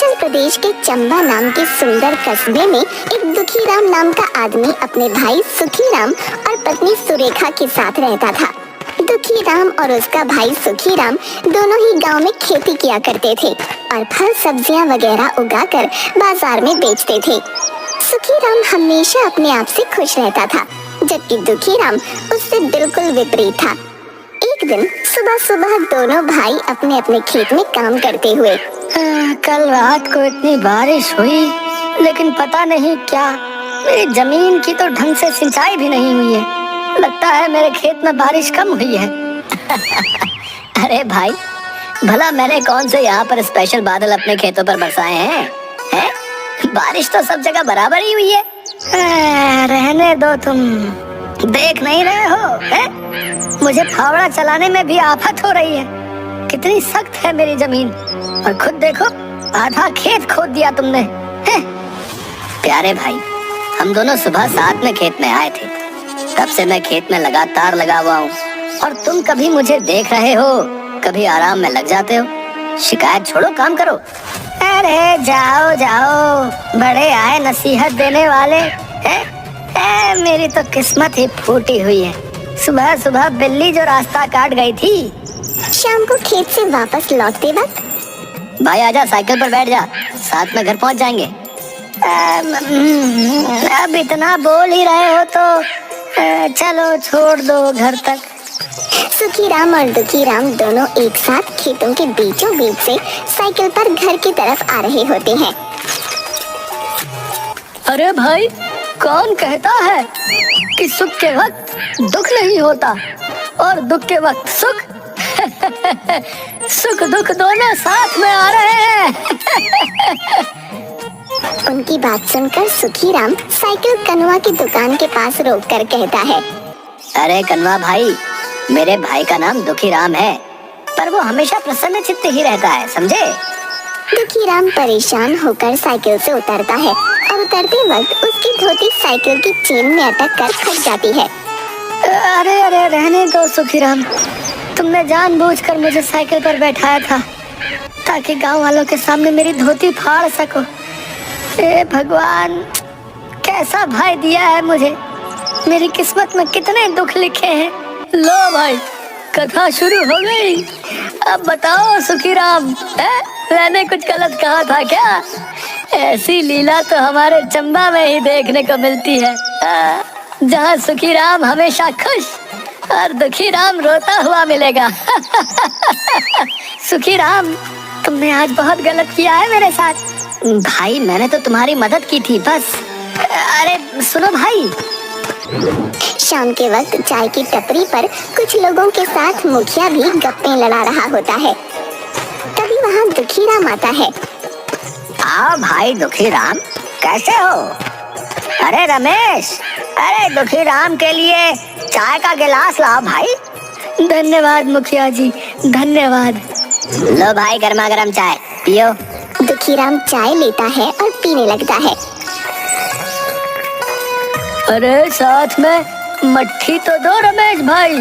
हिमाचल प्रदेश के चंबा नाम के सुंदर कस्बे में एक दुखीराम नाम का आदमी अपने भाई सुखीराम और पत्नी सुरेखा के साथ रहता था। दुखीराम और उसका भाई सुखीराम दोनों ही गांव में खेती किया करते थे और फल सब्जियां वगैरह उगाकर बाजार में बेचते थे। सुखीराम हमेशा अपने आप से खुश रहता था, जबकि दुखीराम उससे बिल्कुल विपरीत था। एक दिन सुबह सुबह दोनों भाई अपने अपने खेत में काम करते हुए, कल रात को इतनी बारिश हुई, लेकिन पता नहीं क्या मेरी जमीन की तो ढंग से सिंचाई भी नहीं हुई है। लगता है मेरे खेत में बारिश कम हुई है। अरे भाई, भला मैंने कौन से यहाँ पर स्पेशल बादल अपने खेतों पर बरसाए हैं? बारिश तो सब जगह बराबर ही हुई है। रहने दो, तुम देख नहीं रहे हो है? मुझे फावड़ा चलाने में भी आफत हो रही है। कितनी सख्त है मेरी जमीन, और खुद देखो आधा खेत खोद दिया तुमने। प्यारे भाई, हम दोनों सुबह साथ में खेत में आए थे, तब से मैं खेत में लगातार लगा हुआ हूँ, और तुम कभी मुझे देख रहे हो, कभी आराम में लग जाते हो। शिकायत छोड़ो, काम करो। अरे जाओ जाओ, बड़े आए नसीहत देने वाले। मेरी तो किस्मत ही फूटी हुई है। सुबह सुबह बिल्ली जो रास्ता काट गई थी। शाम को खेत से वापस लौटते वक्त, भाई आजा, साइकिल पर बैठ जा, साथ में घर पहुंच जाएंगे। अब इतना बोल ही रहे हो तो चलो छोड़ दो घर तक। सुखीराम और दुखीराम दोनों एक साथ खेतों के बीचों बीच से साइकिल पर घर की तरफ आ रहे होते हैं। अरे भाई, कौन कहता है कि सुख के वक्त दुख नहीं होता और दुख के वक्त सुख? सुख दुख दोनों साथ में आ रहे हैं। उनकी बात सुनकर सुखीराम साइकिल कनुआ की दुकान के पास रोककर कहता है, अरे कनुआ भाई, मेरे भाई का नाम दुखीराम है, पर वो हमेशा प्रसन्न चित्त ही रहता है, समझे? दुखीराम परेशान होकर साइकिल से उतरता है और उतरते वक्त उसकी धोती साइकिल की चेन में अटक कर फट जाती है। अरे अरे, रहने दो सुखीराम, तुमने जानबूझकर मुझे साइकिल पर बैठाया था ताकि गांव वालों के सामने मेरी धोती फाड़ सको। ए भगवान, कैसा भाई दिया है मुझे। मेरी किस्मत में कितने दुख लिखे हैं। लो भाई, कथा शुरू हो गई। अब बताओ सुखीराम, मैंने कुछ गलत कहा था क्या? ऐसी लीला तो हमारे चंबा में ही देखने को मिलती है, जहाँ सुखीराम हमेशा खुश और दुखीराम रोता हुआ मिलेगा। सुखीराम, तुमने आज बहुत गलत किया है मेरे साथ। भाई, मैंने तो तुम्हारी मदद की थी बस। अरे सुनो भाई। शाम के वक्त चाय की टपरी पर कुछ लोगों के साथ मुखिया भी गप्पे लड़ा रहा होता है। तभी वहाँ दुखीराम आता है। आओ भाई दुखीराम, कैसे हो? अरे रमेश, अरे दुखीराम के लिए चाय का गिलास लाओ भाई। धन्यवाद मुखिया जी, धन्यवाद। लो भाई, गर्मा गर्म चाय पियो। दुखीराम चाय लेता है और पीने लगता है। अरे साथ में मट्ठी तो दो रमेश भाई,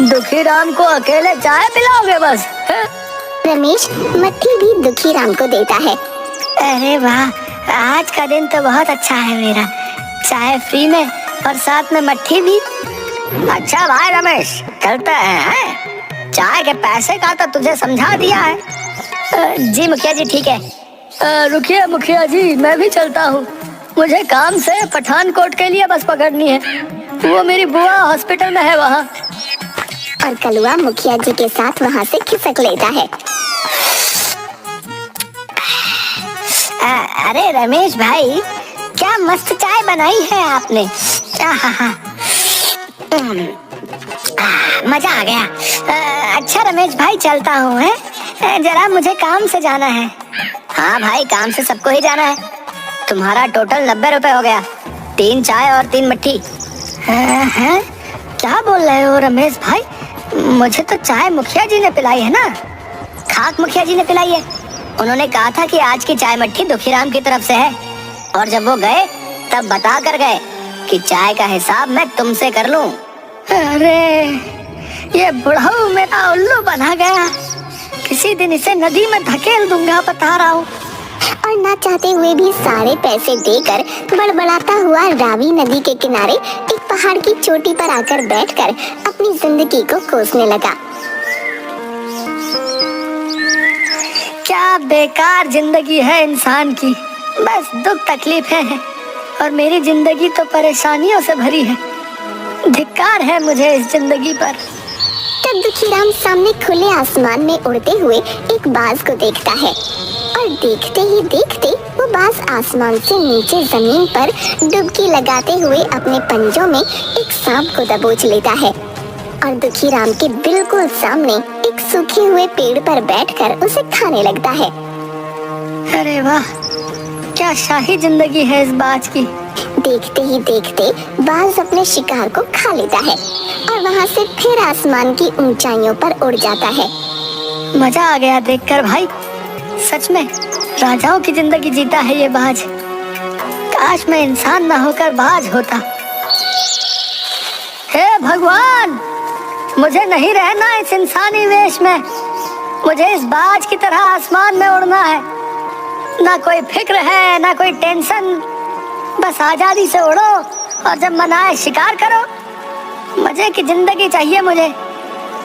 दुखीराम को अकेले चाय पिलाओगे बस? रमेश मट्ठी भी दुखीराम को देता है। अरे वाह, आज का दिन तो बहुत अच्छा है मेरा। चाय फ्री में और साथ में मट्ठी भी। अच्छा भाई रमेश, चलते हैं। चाय के पैसे का तो तुझे समझा दिया है। जी मुखिया जी, ठीक है। रुकिए मुखिया जी, मैं भी चलता हूँ। मुझे काम से पठानकोट के लिए बस पकड़नी है। वो मेरी बुआ हॉस्पिटल में है वहाँ। और कलुआ मुखिया जी के साथ वहाँ से खिसक लेता है। अरे रमेश भाई, क्या मस्त चाय बनाई है आपने। मजा आ गया। अच्छा रमेश भाई, चलता हूँ, है जरा मुझे काम से जाना है। हाँ भाई, काम से सबको ही जाना है। तुम्हारा टोटल 90 रुपए हो गया, 3 चाय और 3 मट्ठी। हैं? क्या बोल रहे हो रमेश भाई? मुझे तो चाय मुखिया जी ने पिलाई है ना। खाक मुखिया जी ने पिलाई है। उन्होंने कहा था कि आज की चाय मट्ठी दुखीराम की तरफ से है, और जब वो गए तब बता कर गए कि चाय का हिसाब मैं तुमसे कर लूं। अरे ये बुढ़ऊ मेरा उल्लू बना गया। किसी दिन इसे नदी में धकेल दूंगा, बता रहा हूँ। और ना चाहते हुए भी सारे पैसे देकर बड़बड़ाता हुआ रावी नदी के किनारे एक पहाड़ की चोटी पर आकर बैठकर अपनी जिंदगी को कोसने लगा। क्या बेकार जिंदगी है इंसान की, बस दुख तकलीफें हैं और मेरी जिंदगी तो परेशानियों से भरी है। धिक्कार है मुझे इस जिंदगी पर। तब दुखीराम सामने खुले आसमान में उड़ते हुए एक बाज को देखता है और देखते ही देखते वो बाज आसमान से नीचे जमीन पर डुबकी लगाते हुए अपने पंजों में एक सांप को दबोच लेता है और दुखीराम के बिल्कुल सामने एक सूखे हुए पेड़ पर बैठकर उसे खाने लगता है। अरे वाह, क्या शाही जिंदगी है इस बाज की। देखते ही देखते बाज अपने शिकार को खा लेता है और वहाँ से फिर आसमान की ऊंचाइयों पर उड़ जाता है। मजा आ गया देखकर भाई, सच में राजाओं की जिंदगी जीता है ये बाज। काश मैं इंसान ना होकर बाज होता। हे भगवान, मुझे नहीं रहना इस इंसानी वेश में, मुझे इस बाज की तरह आसमान में उड़ना है। ना कोई फिक्र है, ना कोई टेंशन, बस आजादी से उड़ो और जब मन आए शिकार करो। मजे की जिंदगी चाहिए मुझे।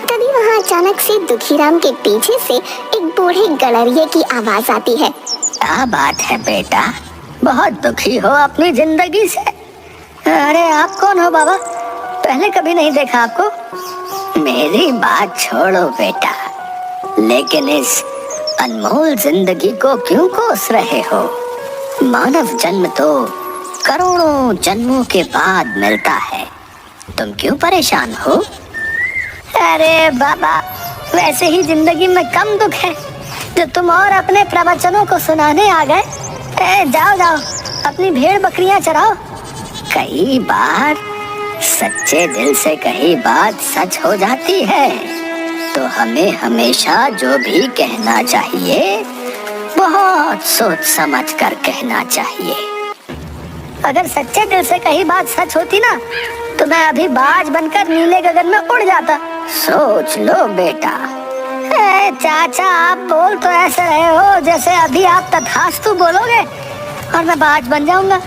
तभी वहाँ अचानक से दुखीराम के पीछे से एक बूढ़े गड़रिये की आवाज आती है। क्या बात है बेटा, बहुत दुखी हो अपनी जिंदगी से? अरे आप कौन हो बाबा, पहले कभी नहीं देखा आपको। मेरी बात छोड़ो बेटा, लेकिन इस अनमोल जिंदगी को क्यों कोस रहे हो? मानव जन्म तो करोड़ों जन्मों के बाद मिलता है, तुम क्यों परेशान हो? अरे बाबा, वैसे ही जिंदगी में कम दुख है जो तुम और अपने प्रवचनों को सुनाने आ गए। जाओ जाओ अपनी भेड़ बकरियां चराओ। कई बार सच्चे दिल से कही बात सच हो जाती है, तो हमें हमेशा जो भी कहना चाहिए बहुत सोच समझ कर कहना चाहिए। अगर सच्चे दिल से कही बात सच होती ना, तो मैं अभी बाज बनकर नीले गगन में उड़ जाता। सोच लो बेटा। चाचा, आप बोल तो ऐसे रहे हो जैसे अभी आप तथास्तु बोलोगे और मैं बाज बन जाऊंगा।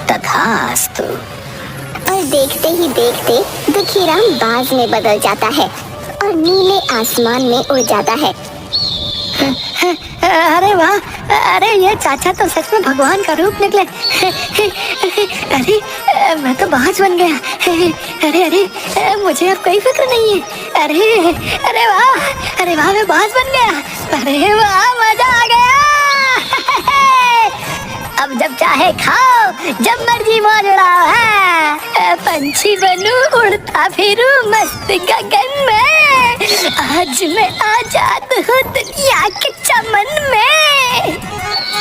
तथास्तु। और देखते ही देखते दुखीराम बाज में बदल जाता है और नीले आसमान में उड़ जाता है। अरे वाह, अरे ये चाचा तो सच में भगवान का रूप निकले। अरे मैं तो बाज बन गया। अरे अरे मुझे अब कोई फिक्र नहीं है। अरे अरे वाह, मैं बाज बन गया। अरे वाह, मजा आ गया। अब जब चाहे खाओ, जब मर्जी मौज उड़ाओ। है पंछी बनूं, उड़ता फिरूं मस्त गगन में। आज मैं आजाद हूँ दुनिया के चमन में।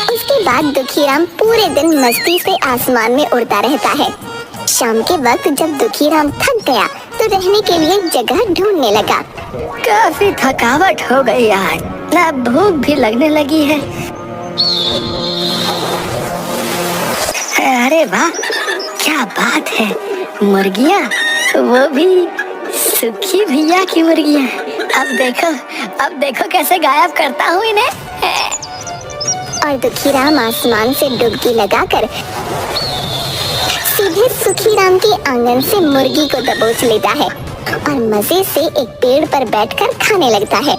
उसके बाद दुखीराम पूरे दिन मस्ती से आसमान में उड़ता रहता है। शाम के वक्त जब दुखीराम थक गया तो रहने के लिए जगह ढूंढने लगा। काफी थकावट हो गई आज, ना भूख भी लगने लगी है। अरे वाह, क्या बात है, मुर्गियाँ, वो भी सुखी भैया की मुर्गियाँ। अब देखो कैसे गायब करता हूँ इन्हें। और दुखीराम आसमान से डुबकी लगाकर सीधे सुखीराम के आंगन से मुर्गी को दबोच लेता है और मजे से एक पेड़ पर बैठकर खाने लगता है।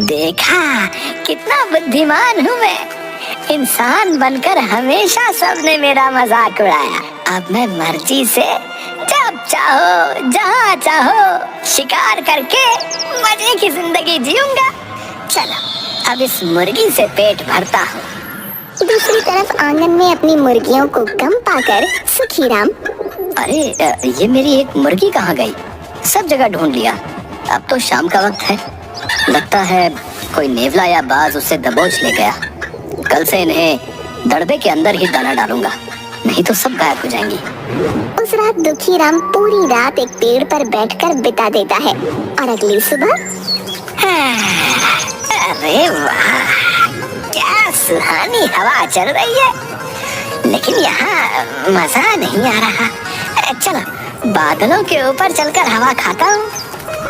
देखा कितना बुद्धिमान हूँ मैं। इंसान बनकर हमेशा सबने मेरा मजाक उड़ाया। अब मैं मर्जी से जब चाहो जहाँ चाहो शिकार करके मजे की जिंदगी जीऊंगा। चलो अब इस मुर्गी से पेट भरता हूँ। दूसरी तरफ आंगन में अपनी मुर्गियों को कम पाकर सुखीराम, अरे ये मेरी एक मुर्गी कहाँ गई? सब जगह ढूंढ लिया, अब तो शाम का वक्त है। लगता है कोई नेवला या बाज उसे दबोच ले गया। कल से इन्हें दड़बे के अंदर ही दाना डालूंगा, नहीं तो सब गायब हो जाएंगी। उस रात दुखीराम पूरी रात एक पेड़ पर बैठकर बिता देता है और अगली सुबह, अरे वाह, क्या सुहानी हवा चल रही है, लेकिन यहाँ मजा नहीं आ रहा। चलो बादलों के ऊपर चलकर हवा खाता हूँ।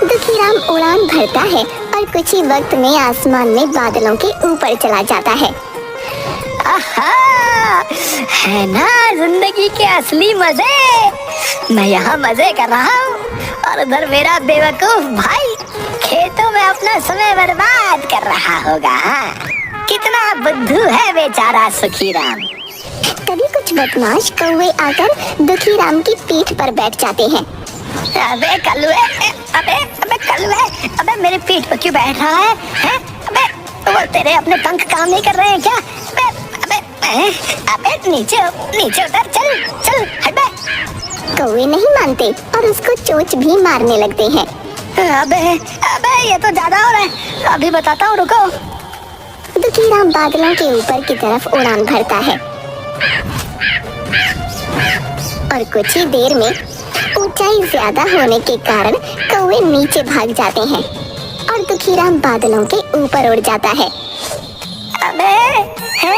दुखीराम उड़ान भरता है और कुछ ही वक्त में आसमान में बादलों के ऊपर चला जाता है। आहा, है ना जिंदगी के असली मजे। मैं यहाँ मजे कर रहा हूँ और उधर मेरा बेवकूफ भाई खेतों में अपना समय बर्बाद कर रहा होगा। कितना बुद्धू है बेचारा सुखीराम। तभी कुछ बदमाश कौवे आकर दुखीराम की पीठ पर बैठ जाते हैं। अबे कलुए, अबे कलुए, अबे मेरी पीठ पर क्यों बैठ रहा है? हैं? अबे वो तेरे अपने पंख काम नहीं कर रहे हैं क्या? अबे अबे अबे नीचे नीचे उतर, चल हट बे। कौवे नहीं मानते और उसको चोंच भी मारने लगते हैं। अबे अबे ये तो ज्यादा हो रहा है, अभी बताता हूँ, रुको। दुखीराम बादलों के ऊपर की तरफ उड़ान भरता है और कुछ ही देर में ऊंचाई ज्यादा होने के कारण कौवे नीचे भाग जाते हैं और दुखीराम बादलों के ऊपर उड़ जाता है। अबे है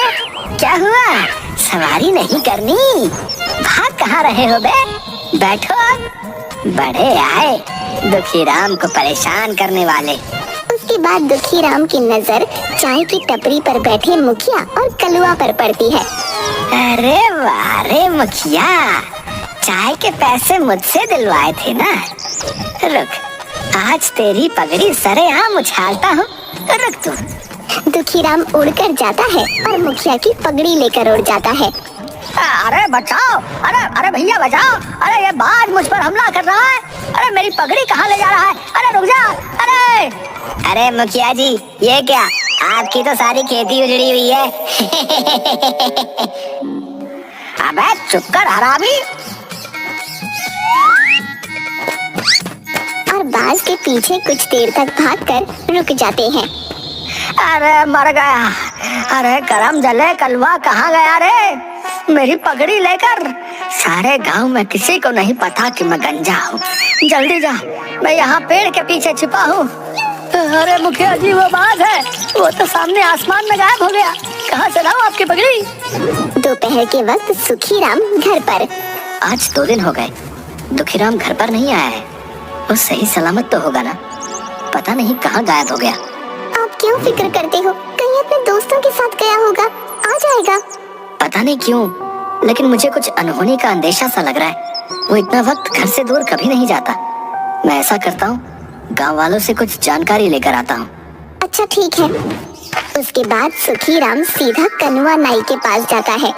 क्या हुआ? सवारी नहीं करनी? भाग कहाँ रहे हो बे? बैठो, बड़े आए दुखीराम को परेशान करने वाले। उसके बाद दुखीराम की नजर चाय की टपरी पर बैठे मुखिया और कलुआ पर पड़ती है। अरे वाह रे मुखिया, चाय के पैसे मुझसे दिलवाए थे ना। रुक, आज तेरी पगड़ी सरेआम उछालता हूँ, रुक तू। दुखीराम उड़कर जाता है और मुखिया की पगड़ी लेकर उड़ जाता है। अरे बचाओ, अरे भैया बचाओ, अरे ये बाज मुझ पर हमला कर रहा है, अरे मेरी पगड़ी कहाँ ले जा रहा है? अरे रुक जा, अरे मुखिया जी, ये क्या, आपकी तो सारी खेती उजड़ी हुई है। अबे चुप कर हरामी। और बाज के पीछे कुछ देर तक भागकर रुक जाते हैं। अरे मर गया, अरे करम जले, कलवा कहाँ गया रे? मेरी पगड़ी लेकर। सारे गांव में किसी को नहीं पता कि मैं गंजा हूँ। जल्दी जा, मैं यहाँ पेड़ के पीछे छिपा हूँ। अरे मुखिया जी, वो बाज है, वो तो सामने आसमान में गायब हो गया। कहाँ से लाऊं आपकी पगड़ी? दोपहर के वक्त सुखीराम घर पर। आज 2 दिन हो गए, दुखीराम घर पर नहीं आया है। वो सही सलामत तो होगा ना? पता नहीं कहाँ गायब हो गया। आप क्यों फिक्र करते हो? कहीं अपने दोस्तों के साथ गया होगा, आ जाएगा। पता नहीं क्यों, लेकिन मुझे कुछ अनहोनी का अंदेशा सा लग रहा है। वो इतना वक्त घर से दूर कभी नहीं जाता। मैं ऐसा करता हूँ, गांव वालों से कुछ जानकारी लेकर आता हूँ। अच्छा ठीक है। उसके बाद सुखीराम सीधा कनुआ नाई के पास जाता है।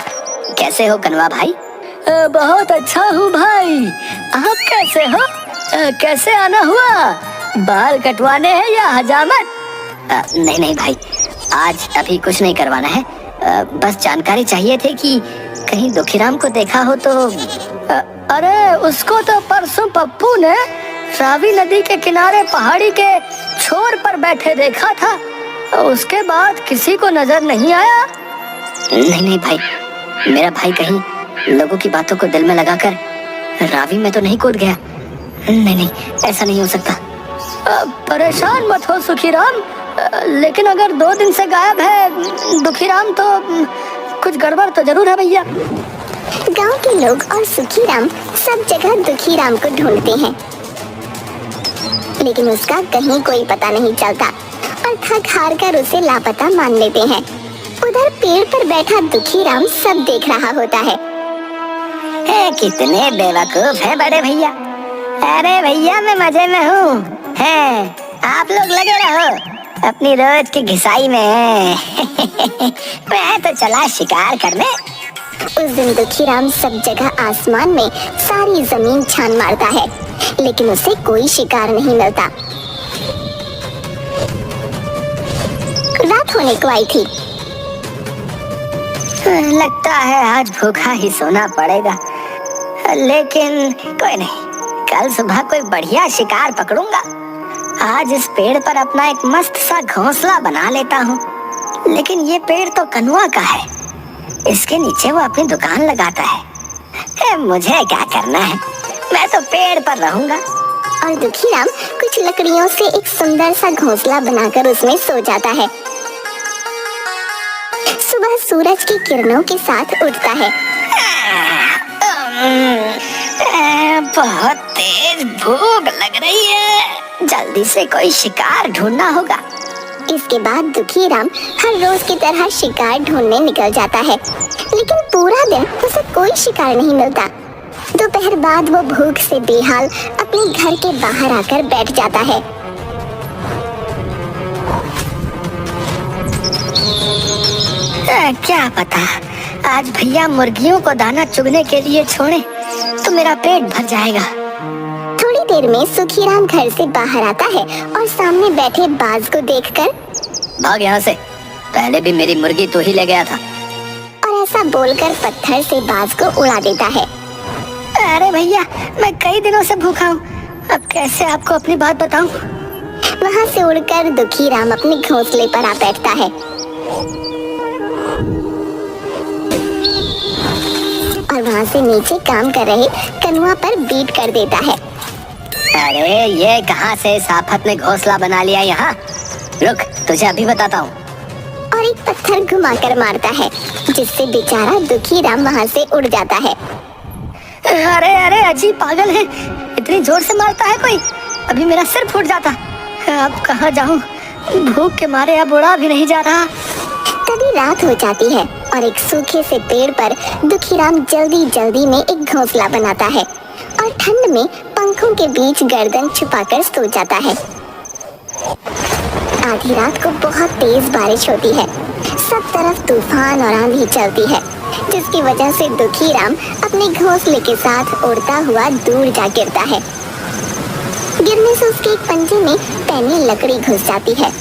कैसे हो कनुआ भाई? बहुत अच्छा हूँ भाई, आप कैसे हो? कैसे आना हुआ? बाल कटवाने हैं या हजामत? नहीं भाई, आज अभी कुछ नहीं करवाना है। बस जानकारी चाहिए थी कि कहीं दुखीराम को देखा हो तो। अरे उसको तो परसों पप्पू ने रावी नदी के किनारे पहाड़ी के छोर पर बैठे देखा था। उसके बाद किसी को नजर नहीं आया। नहीं भाई, मेरा भाई कहीं लोगों की बातों को दिल में लगाकर रावी में तो नहीं कूद गया। नहीं, ऐसा नहीं हो सकता। परेशान मत हो सुखीराम, लेकिन अगर 2 दिन से गायब है दुखीराम तो कुछ गड़बड़ तो जरूर है भैया। गांव के लोग और सुखीराम सब जगह दुखीराम को ढूंढते हैं, लेकिन उसका कहीं कोई पता नहीं चलता और थक हार कर उसे लापता मान लेते हैं। उधर पेड़ पर बैठा दुखीराम सब देख रहा होता है। कितने बेवकूफ है बड़े भैया। अरे भैया, मैं मजे में हूँ, है आप लोग लगे रहो अपनी रोज की घिसाई में। मैं तो चला शिकार करने। उस दिन दुखीराम सब जगह आसमान में सारी जमीन छान मारता है, लेकिन उसे कोई शिकार नहीं मिलता। रात होने को आई थी। लगता है आज भूखा ही सोना पड़ेगा, लेकिन कोई नहीं, कल सुबह कोई बढ़िया शिकार पकड़ूंगा। आज इस पेड़ पर अपना एक मस्त सा घोंसला बना लेता हूँ। लेकिन ये पेड़ तो कनुआ का है, इसके नीचे वो अपनी दुकान लगाता है। मुझे क्या करना है, मैं तो पेड़ पर रहूंगा। और दुखीराम कुछ लकड़ियों से एक सुंदर सा घोंसला बनाकर उसमें सो जाता है। सुबह सूरज की किरणों के साथ उठता है। बहुत तेज भूख लग रही है, जल्दी से कोई शिकार ढूंढना होगा। इसके बाद दुखी राम हर रोज की तरह शिकार ढूंढने निकल जाता है, लेकिन पूरा दिन उसे कोई शिकार नहीं मिलता। दोपहर बाद वो भूख से बेहाल अपने घर के बाहर आकर बैठ जाता है। क्या पता आज भैया मुर्गियों को दाना चुगने के लिए छोड़े तो मेरा पेट भर जाएगा। थोड़ी देर में सुखीराम घर से बाहर आता है और सामने बैठे बाज को देखकर भाग यहाँ से, पहले भी मेरी मुर्गी तू ही ले गया था। और ऐसा बोलकर पत्थर से बाज को उड़ा देता है। अरे भैया मैं कई दिनों से भूखा हूँ, अब कैसे आपको अपनी बात बताऊं? वहाँ से उड़कर दुखी राम अपने घोंसले पर आ बैठता है और वहाँ से नीचे काम कर रहे कनुआ पर बीट कर देता है। अरे ये कहाँ से इस आफत ने घोंसला बना लिया यहाँ? रुक तुझे अभी बताता हूँ। और एक पत्थर घुमाकर मारता है, जिससे बेचारा दुखी राम वहाँ से उड़ जाता है। अरे अरे अजीब पागल है, इतनी जोर से मारता है कोई, अभी मेरा सिर फूट जाता। अब कहाँ जाऊँ, भूख के मारे अब उड़ा भी नहीं जा रहा। तभी रात हो जाती है और एक सूखे से पेड़ पर दुखीराम जल्दी जल्दी में एक घोंसला बनाता है और ठंड में पंखों के बीच गर्दन छुपाकर सो जाता है। आधी रात को बहुत तेज बारिश होती है, सब तरफ तूफान और आंधी चलती है, जिसकी वजह से दुखीराम अपने घोंसले के साथ उड़ता हुआ दूर जा गिरता है। गिरने से उसके एक पंजे में पैनी लकड़ी घुस जाती है।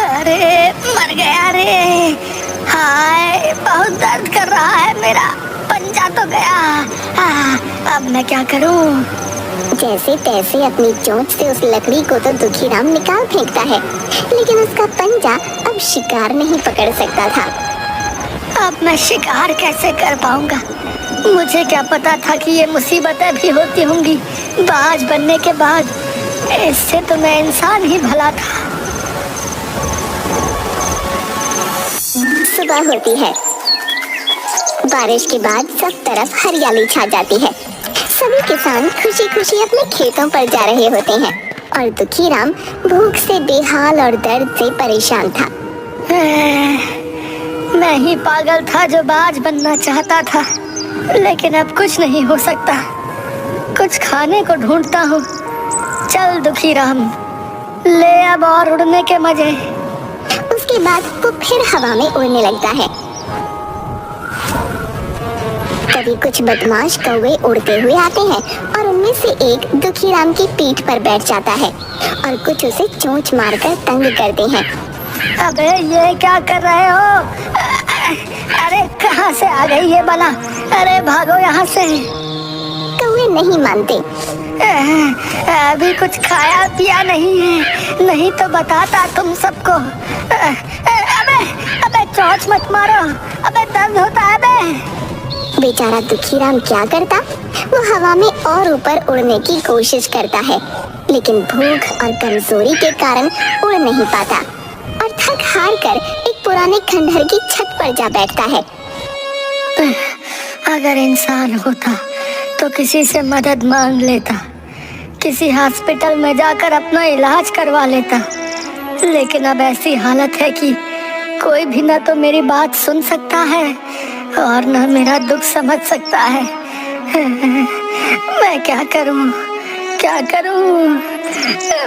अरे मर गया रे, हाय बहुत दर्द कर रहा है, मेरा पंजा तो गया। अब मैं क्या करूं? जैसे तैसे अपनी चोंच से उस लकड़ी को तो दुखीराम निकाल फेंकता है, लेकिन उसका पंजा अब शिकार नहीं पकड़ सकता था। अब मैं शिकार कैसे कर पाऊंगा? मुझे क्या पता था कि ये मुसीबतें भी होती होंगी बाज बनने के बाद। इससे तो मैं इंसान ही भला था। सुबह होती है। बारिश के बाद सब तरफ हरियाली छा जाती है। सभी किसान खुशी खुशी अपने खेतों पर जा रहे होते हैं और दुखीराम भूख से बेहाल और दर्द से परेशान था। मैं ही पागल था जो बाज बनना चाहता था, लेकिन अब कुछ नहीं हो सकता। कुछ खाने को ढूंढता हूँ। चल दुखीराम, ले अब और उड़ने के मजे। उसके बाद वो फिर हवा में उड़ने लगता है। तभी कुछ बदमाश कौवे उड़ते हुए आते हैं और उनमें से एक दुखीराम की पीठ पर बैठ जाता है और कुछ उसे चोंच मारकर तंग करते हैं। अबे ये क्या कर रहे हो? अरे कहाँ से आ गई ये बला? अरे भागो यहाँ से। कौवे नहीं मानते। अभी कुछ खाया पिया नहीं है, नहीं तो बताता तुम सबको। अबे चोंच मत मारो, अबे दर्द होता है बे। बेचारा दुखीराम क्या करता, वो हवा में और ऊपर उड़ने की कोशिश करता है, लेकिन भूख और कमजोरी के कारण उड़ नहीं पाता और थक हार कर एक पुराने खंडहर की छत पर जा बैठता है। अगर इंसान होता तो किसी से मदद मांग लेता, किसी हॉस्पिटल में जाकर अपना इलाज करवा लेता, लेकिन अब ऐसी हालत है कि कोई भी ना तो मेरी बात सुन सकता है और न मेरा दुख समझ सकता है। मैं क्या करूं, क्या करूं?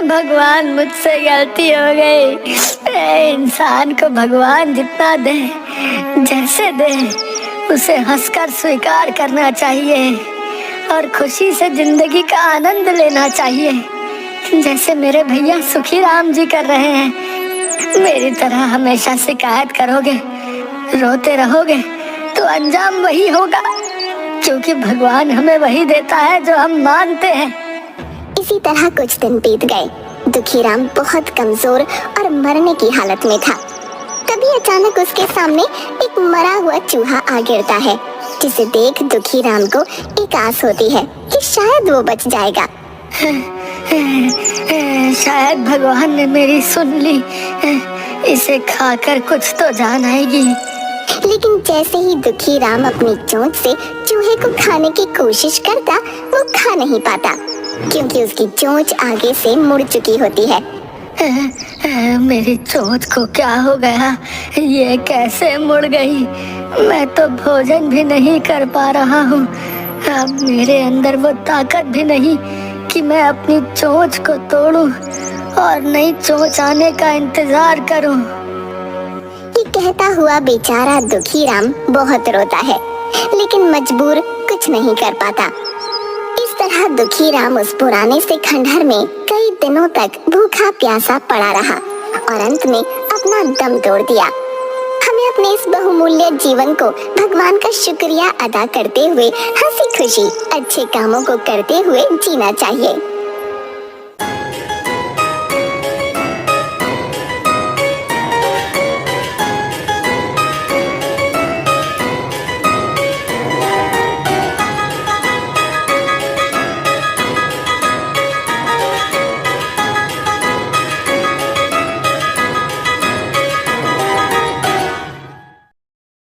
भगवान मुझसे गलती हो गई। इंसान को भगवान जितना दे, जैसे दे, उसे हंसकर स्वीकार करना चाहिए और खुशी से जिंदगी का आनंद लेना चाहिए, जैसे मेरे भैया सुखीराम जी कर रहे हैं। मेरी तरह हमेशा शिकायत करोगे, रोते रहोगे तो अंजाम वही होगा, क्योंकि भगवान हमें वही देता है जो हम मानते हैं। इसी तरह कुछ दिन बीत गए। दुखीराम बहुत कमजोर और मरने की हालत में था। तभी अचानक उसके सामने एक मरा हुआ चूहा आ गिरता है, जिसे देख दुखीराम को एक आस होती है कि शायद वो बच जाएगा। शायद भगवान ने मेरी सुन ली, इसे खाकर कुछ तो जान आएगी। लेकिन जैसे ही दुखीराम अपनी चोंच से चूहे को खाने की कोशिश करता, वो खा नहीं पाता, क्योंकि उसकी चोंच आगे से मुड़ चुकी होती है मेरी चोट को क्या हो गया? ये कैसे मुड़ गई? मैं तो भोजन भी नहीं कर पा रहा हूँ। अब मेरे अंदर वो ताकत भी नहीं कि मैं अपनी चोट को तोड़ूं और नई चोट आने का इंतजार करूं। ये कहता हुआ बेचारा दुखी राम बहुत रोता है, लेकिन मजबूर कुछ नहीं कर पाता। इस तरह दुखी राम उस पुराने से खंडहर में कई दिनों तक भूखा प्यासा पड़ा रहा और अंत में अपना दम तोड़ दिया। हमें अपने इस बहुमूल्य जीवन को भगवान का शुक्रिया अदा करते हुए हंसी खुशी अच्छे कामों को करते हुए जीना चाहिए।